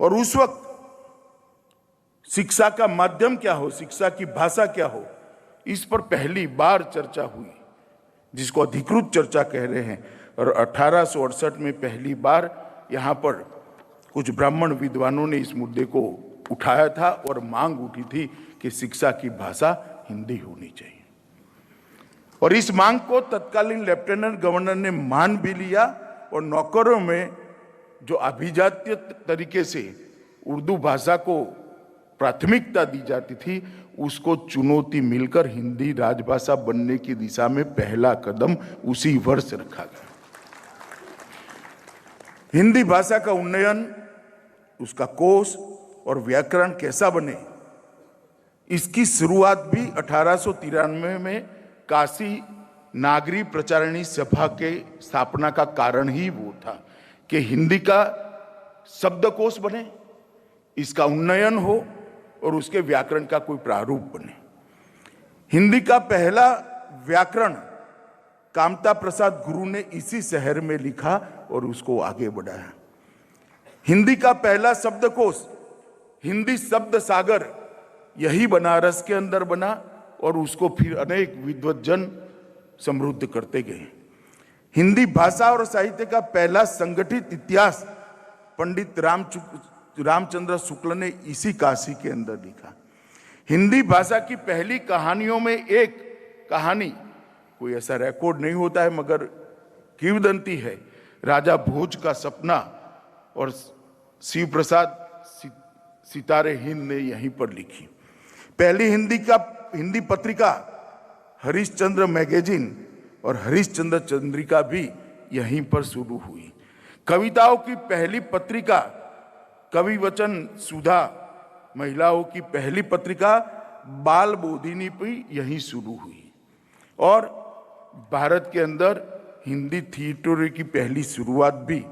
और उस वक्त शिक्षा का माध्यम क्या हो, शिक्षा की भाषा क्या हो, इस पर पहली बार चर्चा हुई, जिसको अधिकृत चर्चा कह रहे हैं। और 1868 में पहली बार यहाँ पर कुछ ब्राह्मण विद्वानों ने इस मुद्दे को उठाया था और मांग उठी थी कि शिक्षा की भाषा हिंदी होनी चाहिए। और इस मांग को तत्कालीन लेफ्टिनेंट गवर्नर ने मान भी लिया और नौकरों में जो अभिजात्य तरीके से उर्दू भाषा को प्राथमिकता दी जाती थी, उसको चुनौती मिलकर हिंदी राजभाषा बनने की दिशा में पहला कदम उसी वर्ष रखा गया। हिंदी भाषा का उन्नयन, उसका कोश और व्याकरण कैसा बने, इसकी शुरुआत भी 1893 में काशी नागरी प्रचारिणी सभा के स्थापना का कारण ही वो था कि हिंदी का शब्दकोश बने, इसका उन्नयन हो और उसके व्याकरण का कोई प्रारूप बने। हिंदी का पहला व्याकरण कामता प्रसाद गुरु ने इसी शहर में लिखा और उसको आगे बढ़ाया। हिंदी का पहला शब्दकोश हिंदी शब्द सागर यही बनारस के अंदर बना और उसको फिर अनेक विद्वज्जन समृद्ध करते गए। हिंदी भाषा और साहित्य का पहला संगठित इतिहास पंडित रामचंद्र शुक्ल ने इसी काशी के अंदर लिखा। हिंदी भाषा की पहली कहानियों में एक कहानी, कोई ऐसा रिकॉर्ड नहीं होता है मगर किंवदंती है, राजा भोज का सपना, और शिव प्रसाद सितारे हिंद ने यहीं पर लिखी। पहली हिंदी पत्रिका हरिश्चंद्र मैगजीन और हरिश्चंद्र चंद्रिका भी यहीं पर शुरू हुई। कविताओं की पहली पत्रिका कवि वचन सुधा, महिलाओं की पहली पत्रिका बाल बोधिनी भी यहीं शुरू हुई। और भारत के अंदर हिंदी थिएटर की पहली शुरुआत भी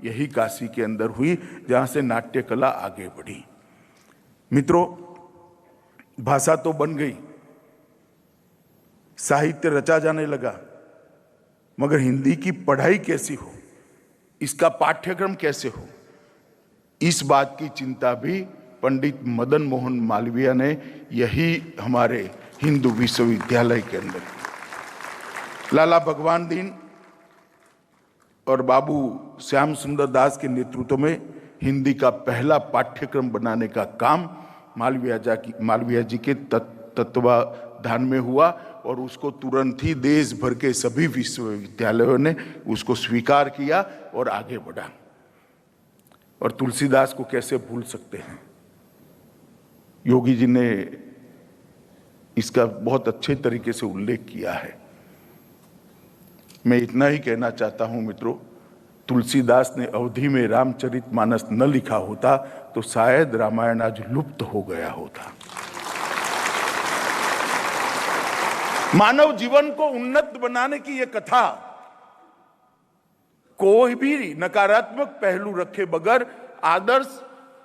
यही काशी के अंदर हुई, जहां से नाट्य कला आगे बढ़ी। मित्रों, भाषा तो बन गई, साहित्य रचा जाने लगा, मगर हिंदी की पढ़ाई कैसी हो, इसका पाठ्यक्रम कैसे हो, इस बात की चिंता भी पंडित मदन मोहन मालवीय ने यही हमारे हिंदू विश्वविद्यालय के अंदर, लाला भगवान दीन और बाबू श्याम सुंदर दास के नेतृत्व में हिंदी का पहला पाठ्यक्रम बनाने का काम मालवीय जी के तत्वाधान में हुआ और उसको तुरंत ही देश भर के सभी विश्वविद्यालयों ने उसको स्वीकार किया और आगे बढ़ा। और तुलसीदास को कैसे भूल सकते हैं, योगी जी ने इसका बहुत अच्छे तरीके से उल्लेख किया है। मैं इतना ही कहना चाहता हूं मित्रों, तुलसीदास ने अवधि में रामचरितमानस न लिखा होता तो शायद रामायण आज लुप्त हो गया होता। मानव जीवन को उन्नत बनाने की यह कथा कोई भी नकारात्मक पहलू रखे बगैर आदर्श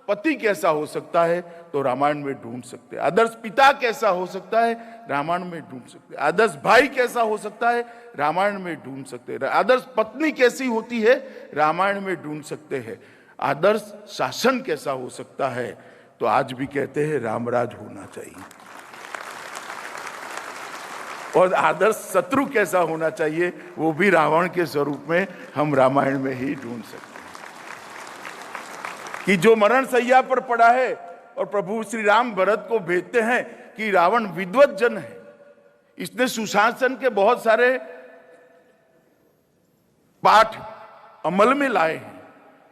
पति कैसा हो सकता है तो रामायण में ढूंढ सकते हैं, आदर्श पिता कैसा हो सकता है रामायण में ढूंढ सकते हैं, आदर्श भाई कैसा हो सकता है रामायण में ढूंढ सकते हैं, आदर्श पत्नी कैसी होती है रामायण में ढूंढ सकते हैं, आदर्श शासन कैसा हो सकता है तो आज भी कहते हैं रामराज होना चाहिए, और आदर्श शत्रु कैसा होना चाहिए वो भी रावण के स्वरूप में हम रामायण में ही ढूंढ सकते हैं। कि जो मरण सैया पर पड़ा है और प्रभु श्री राम भरत को भेजते हैं कि रावण विद्वत जन है, इसने सुशासन के बहुत सारे पाठ अमल में लाए हैं,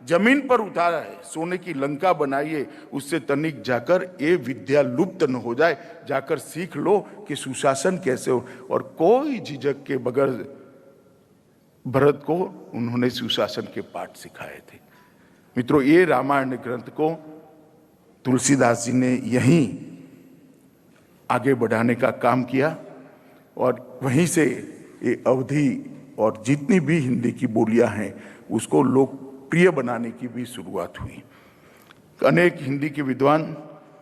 जमीन पर उतारा है, सोने की लंका बनाइए, उससे तनिक जाकर ये विद्या लुप्त न हो जाए, जाकर सीख लो कि सुशासन कैसे हो। और कोई झिझक के बगैर भरत को उन्होंने सुशासन के पाठ सिखाए थे। मित्रों, ये रामायण ग्रंथ को तुलसीदास जी ने यहीं आगे बढ़ाने का काम किया और वहीं से ये अवधि और जितनी भी हिंदी की बोलियां हैं उसको लोकप्रिय बनाने की भी शुरुआत हुई। अनेक हिंदी के विद्वान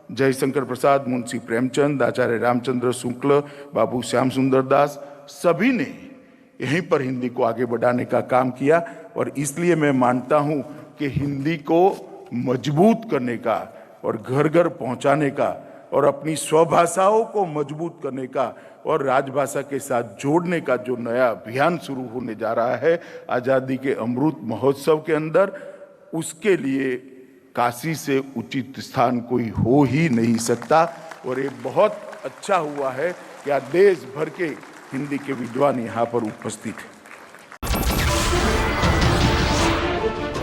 जयशंकर प्रसाद, मुंशी प्रेमचंद, आचार्य रामचंद्र शुक्ल, बाबू श्याम सुंदर दास, सभी ने यहीं पर हिंदी को आगे बढ़ाने का काम किया। और इसलिए मैं मानता हूं कि हिंदी को मजबूत करने का और घर घर पहुंचाने का और अपनी स्वभाषाओं को मजबूत करने का और राजभाषा के साथ जोड़ने का जो नया अभियान शुरू होने जा रहा है आज़ादी के अमृत महोत्सव के अंदर, उसके लिए काशी से उचित स्थान कोई हो ही नहीं सकता। और ये बहुत अच्छा हुआ है कि आज देश भर के हिंदी के विद्वान यहाँ पर उपस्थित हैं।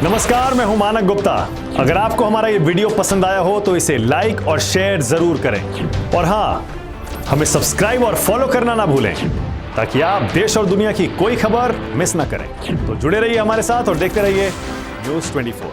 नमस्कार, मैं हूं मानक गुप्ता। अगर आपको हमारा ये वीडियो पसंद आया हो तो इसे लाइक और शेयर जरूर करें और हां, हमें सब्सक्राइब और फॉलो करना ना भूलें ताकि आप देश और दुनिया की कोई खबर मिस ना करें। तो जुड़े रहिए हमारे साथ और देखते रहिए न्यूज़ 24।